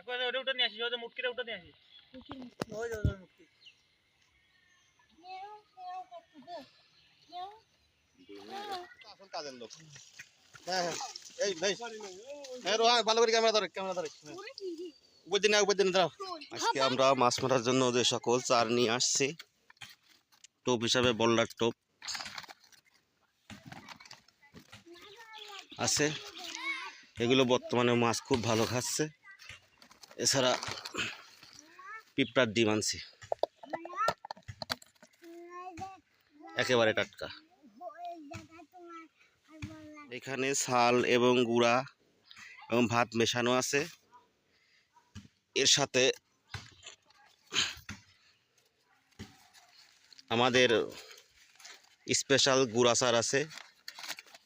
ওটা উঠে নিয়ে আসি, ওই মুটকিটা উঠে নিয়ে আসি। ওই যে মুটকি। আসল কাজের লোক। হ্যাঁ এই ভাই হ্যাঁ রোহান ভালো করে ক্যামেরা ধরে উপর দিন দাও। আজকে আমরা মাছ মারার জন্য যে সকল চার নিয়ে আসছি, টোপ হিসাবে বল্লার টোপ আছে, এগুলো বর্তমানে মাছ খুব ভালো খাচ্ছে। এছাড়া পিঁপড়ার ডিম আনছি, একেবারে টাটকা। এখানে ছাল এবং গুঁড়া এবং ভাত মেশানো আছে, এর সাথে আমাদের স্পেশাল গুঁড়া চার আছে,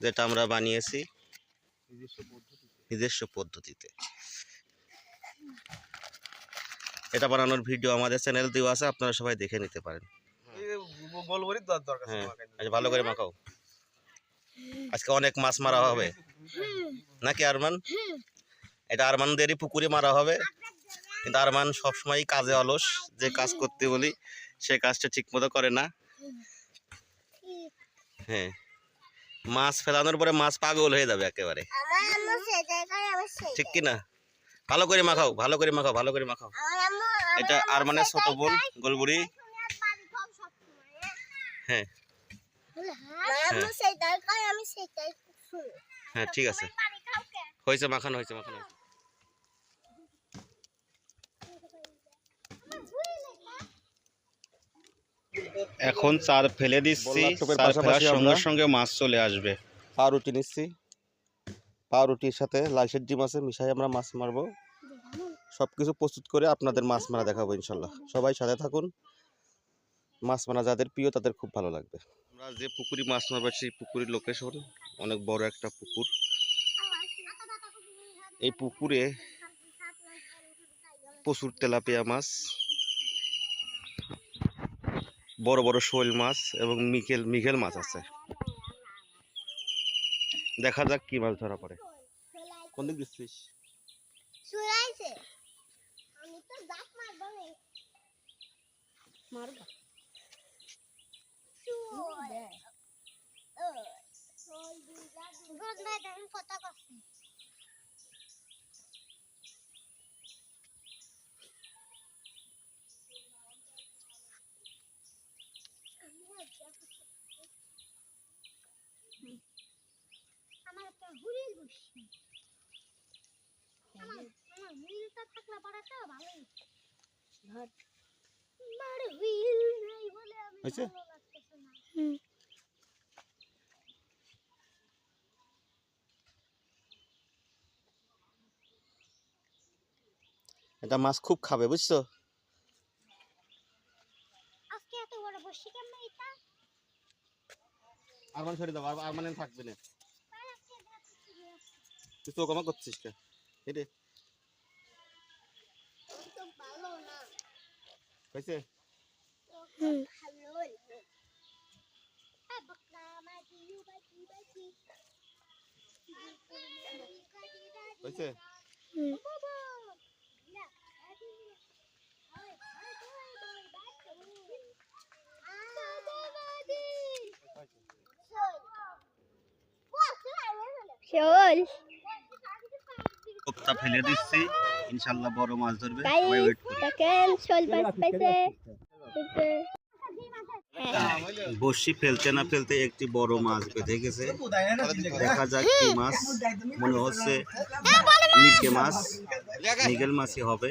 যেটা আমরা বানিয়েছি নিজস্ব পদ্ধতিতে। এটা বানানোর ভিডিও আমাদের চ্যানেল দেওয়া আছে, আপনারা সবাই দেখে নিতে পারেন। হ্যাঁ ভালো করে মাখাও। আজকে অনেক মাছ মারা হবে নাকি আরমান? এটা আরমানদেরই পুকুরে মারা হবে, কিন্তু আরমান সবসময় কাজে অলস, যে কাজ করতে বলি সে কাজটা ঠিক মতো করে না। হ্যাঁ মাছ ফেলানোর পরে মাছ পাগল হয়ে যাবে একেবারে, ঠিক কিনা? ভালো করে মাখাও, ভালো করে মাখাও, ভালো করে মাখাও। এটা আরমানের ছোট বোন গোলবুড়ি। হ্যাঁ হ্যাঁ ঠিক আছে, হয়েছে মাখানো, হয়েছে মাখানো। এখন চার ফেলে দিচ্ছি, চার ফেলার সঙ্গে সঙ্গে মাছ চলে আসবে। পাউরুটি নিচ্ছি, পাউরুটির সাথে লালচের ডিম আছে, মিশাই আমরা মাছ মারবো। সবকিছু প্রস্তুত করে আপনাদের মাছ মারা দেখাবো ইনশাল্লাহ। সবাই সাথে থাকুন। মাছ মারা যাদের প্রিয় তাদের খুব ভালো লাগবে। আমরা যে পুকুরি মাছ মারবো সেই পুকুরের লোকেশন অনেক বড় একটা পুকুর। এই পুকুরে প্রচুর তেলাপিয়া মাছ, বড় বড় শোল মাছ এবং মিঘেল মাছ আছে। দেখা যাক কি মাছ ধরা পড়ে। কোন দিক দিচ্ছিস? এটা মাছ খুব খাবে, বুঝছো? আরমান ছেড়ে দাও, আরমান থাকবে না। তুই তো কমা করছিস কে? হেঁটে হয়েছে? হয়েছে? কোপটা ফেলে দিচ্ছি, ইনশাআল্লাহ বড় মাছ ধরবে, সবাই ওয়েট করুন। বড়শি ফেলতে না ফেলতে একটি বড় মাছ বেঁধে গেছে, দেখা যাক কি মাছ। মনে হচ্ছে মিগেল মাছই হবে।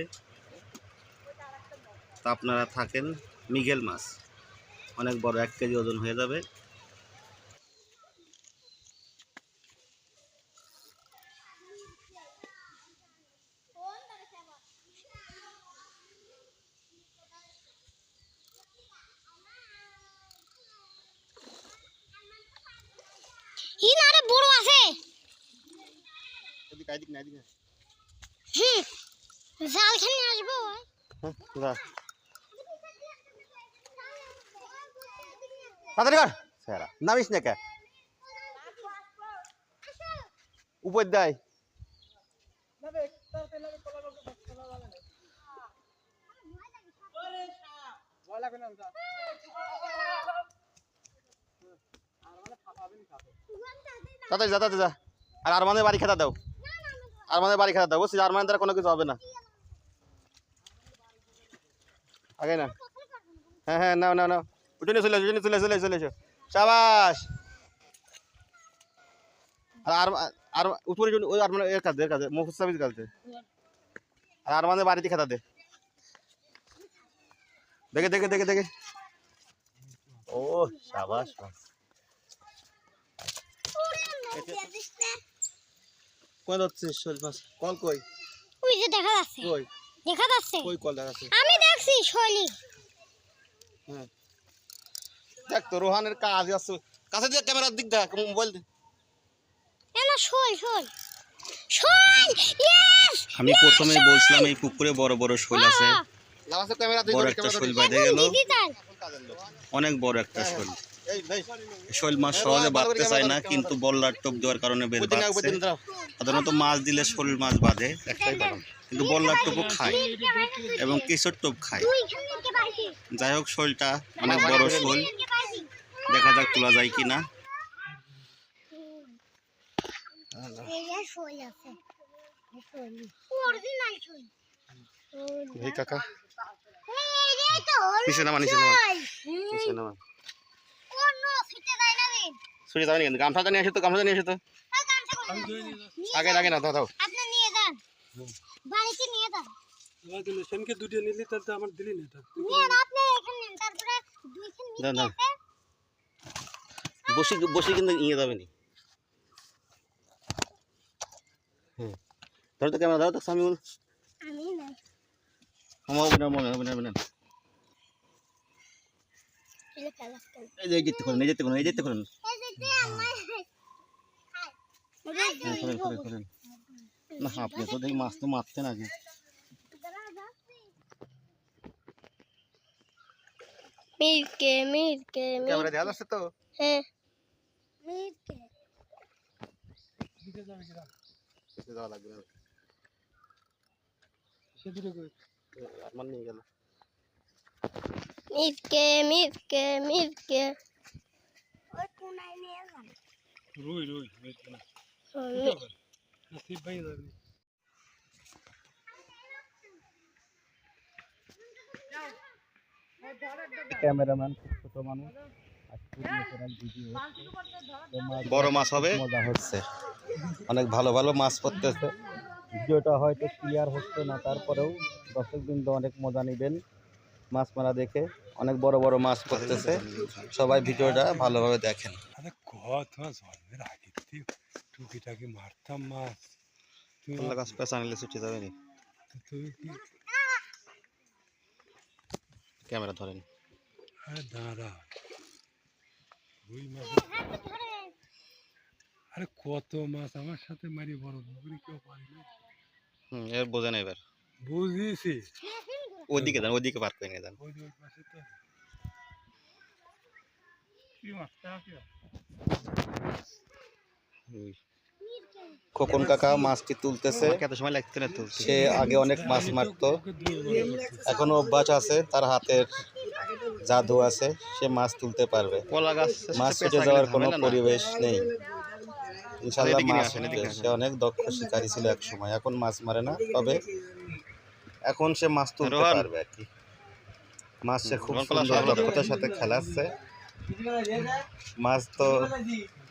তা আপনারা থাকেন, মিগেল মাছ অনেক বড়, 1 কেজি ওজন হয়ে যাবে। বড় আছে, জাল খানি আসবো। নামিস না কে উপর দেয়। তাড়াতাড়ি যা, তাড়াতাড়ি যা। আর আরমানের বাড়ি খেতা দাও, আরমানের বাড়ি খেতা দাও, বুঝছিস? আরমানের দ্বারা কোনো কিছু হবে না। আগে না, হ্যাঁ হ্যাঁ, নাও নাও নাও, উঠে নিয়ে চলে এসো, উঠে নিয়ে চলে এসো, চলে এসো, চলে এসো। শাবাশ। আর আর উপরে ওই আরমান এর কাছে, এর কাছে মুখসাবিজ কাছে। আর আরমানের বাড়িতে খেতা দে। দেখে দেখে দেখে দেখে। ও শাবাশ। কই যাচ্ছিস শোল মাছ? কল কই? ওই যে দেখা যাচ্ছে, কই দেখা যাচ্ছে, কই কল দেখাচ্ছে? আমি দেখছি শৈলী। হ্যাঁ দেখ তো রোহানের কাজ আছে, কাছে দিয়ে ক্যামেরার দিক দেখ, মোবাইল দে। না শোল শোল শোল, ইয়েস। আমি প্রথমে বলছিলাম এই পুকুরে বড় বড় শোল আছে, লাগাছে ক্যামেরা দিক, বড় একটা শোল বাইরে গেল, অনেক বড় একটা শোল। শোল মাছ সহজে বাঁধতে চায় না, কিন্তু বল্লার টোপ দেওয়ার কারণে বের বাঁধছে। সাধারণত মাছ দিলে শোল মাছ বাঁধে, কিন্তু বল্লার টোপও খায় এবং কেশর টোপ খায়। যাই হোক, শোলটা অনেক বড় শোল, দেখা যাক তোলা যায় কিনা। এই কাকা নিচে নামা, নিচে নামা, নিচে নামা। ছুটে যাবে না, কিন্তু গামছাটা নিয়ে এসে তো, গামছাটা নিয়ে এসে তো। আগে আগে না, দাও দাও। আপনি নিয়ে যান, বাড়িতে নিয়ে যান। সেনকে দুটো নিলি তাহলে আমার দিলি না এটা। নিয়ে আপনি এখানে নেন, তারপরে দুইখান দাও দাও, নিতে বসি বসি কিন্তু নিয়ে যাবে নি। হ্যাঁ ধরো তো ক্যামেরা, দাও তো সামিউল। আমি নাই, আমার অভিনয় মনে অভিনয় অভিনয়। এলে কালাস কাল। এই যে যেতে করুন, এই যেতে করুন, এই যেতে করুন। এই যে আমার করেন করেন করেন না, আপনি তো দেখি মাছ তো মারতেন আগে। মিরকে মিরকে ক্যামেরা দেওয়া যাচ্ছে তো? হ্যাঁ মিরকে দিতে যাবে কিরা? দিতে যাওয়া লাগবে না, সে দুটো কই? আমার নিয়ে গেল। মিরকে মিরকে মিরকে ওই কোনায় নিয়ে যান। রুই রুই না নসিব ভাই যাবে। ক্যামেরাম্যান খুব ছোট মানুষ, বড় মাছ হবে, মজা হচ্ছে, অনেক ভালো ভালো মাছ পড়তেছে। ভিডিওটা হয়তো ক্লিয়ার হচ্ছে না, তারপরেও দর্শক বিন্দু অনেক মজা নেবেন মাছ মারা দেখে। অনেক বড় বড় মাছ পড়তেছে, সবাই ভিডিওটা ভালোভাবে দেখেন। আরে কত জন্মের আগে টুকিটাকি মারতাম মাছ। গাছ পেঁচা নিলে ছুটে যাবে নি। তুমি কি ক্যামেরা ধরেন। আরে দাঁড়া, রুই মাছ। আরে কত মাছ আমার সাথে মারি, বড় পুকুরি কেউ পারি না। এর বোঝেন এবার, বুঝিয়েছি। ওইদিকে যান, ওইদিকে পার করে নিয়ে যান। ওই ওই পাশে তো কি মাছটা কি খোকন কাকা মাছটি তুলতেছে, কত সময় লাগতে না তুলতে। সে আগে অনেক মাছ মারতো, এখনো অভ্যাস আছে, তার হাতের জাদু আছে, সে মাছ তুলতে পারবে। মাছ ছুটে যাওয়ার কোনো পরিবেশ নেই, ইনশাল্লাহ মাছ উঠবে। সে অনেক দক্ষ শিকারী ছিল এক সময়, এখন মাছ মারে না, তবে এখন সে মাছ তুলতে পারবে আর কি। মাছ সে খুব সুন্দর দক্ষতার সাথে খেলাচ্ছে। মাছ তো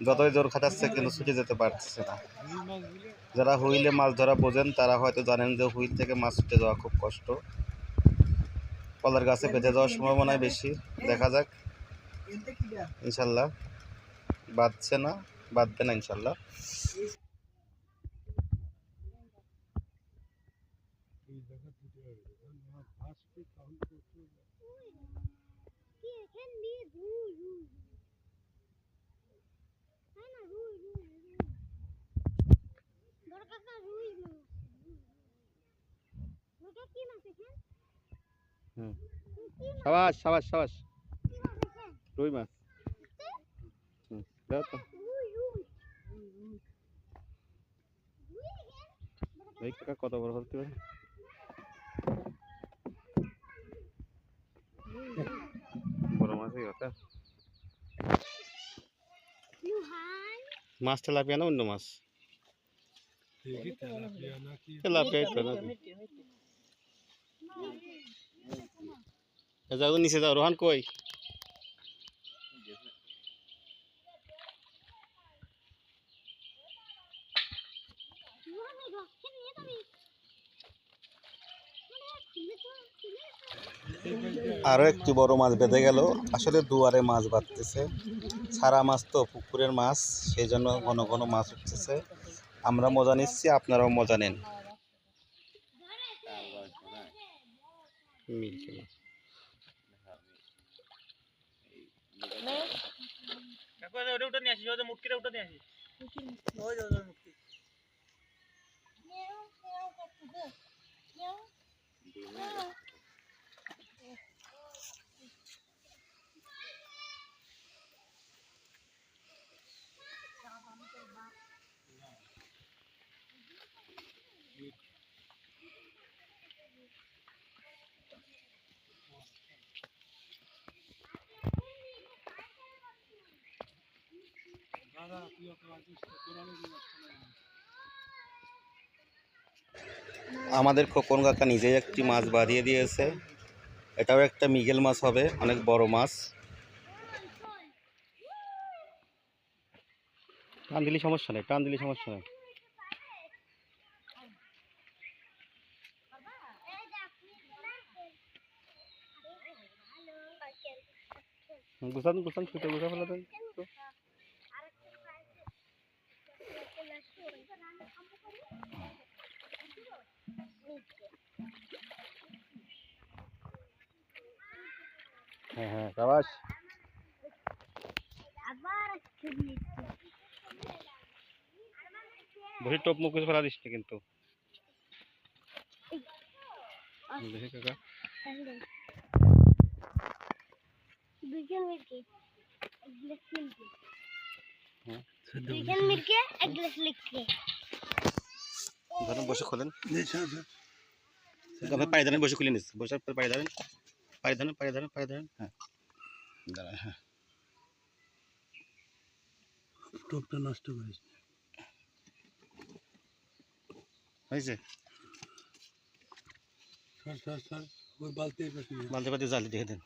যতই জোর খাটাচ্ছে কিন্তু ছুটে যেতে পারছে না। যারা হুইলে মাছ ধরা বোঝেন তারা হয়তো জানেন যে হুইল থেকে মাছ ছুটে যাওয়া খুব কষ্ট, কলার গাছে বেঁধে যাওয়ার সম্ভাবনাই বেশি। দেখা যাক, ইনশাল্লাহ বাঁধছে না, বাঁধবে না ইনশাল্লাহ। সাবাস সাবাস সাবাস, রুই মাছ। দাও তো, এই কাকা কত বড় হতে পারে। বড় মাছই ওটা। মাছ তেলাপিয়া না অন্য মাছ? দেখি তেলাপিয়া নাকি তেলাপিয়াই তো নাকি? যাও তো নিচে যাও, রোহান কই? আরো একটি বড় মাছ বেঁধে গেল। আসলে দুয়ারে মাছ বাঁধতেছে, ছাড়া মাছ তো পুকুরের মাছ, সেই জন্য ঘন ঘন মাছ উঠতেছে। আমরা মজা নিচ্ছি, আপনারাও মজা নেন। আমাদের খোকন কাকা নিজেই একটি মাছ বাঁধিয়ে দিয়েছে। এটাও একটা মৃগেল মাছ হবে, অনেক বড় মাছ। টান দিলে সমস্যা নেই, টান দিলে সমস্যা নেই। গুছান গুছান, ছুটে গুছা ফেলে দেন। হ্যাঁ হ্যাঁ, সাবাস। বসে টপ মুখ ফেলা দিস না কিন্তু। দেখি কাকা, বসে খোলেন। পায়ে ধরেন, বসে খুলে নিচ্ছে, বসে পায়ে ধরেন, পায়ে ধরেন, পায়ে ধরেন, পায়ে ধরেন। হ্যাঁ দাঁড়ান, হ্যাঁ। টোপটা নষ্ট করিস হয়েছে? সর সর সর, ওই বালতির পাশে বালতি বালতি জালি দেখে দেন।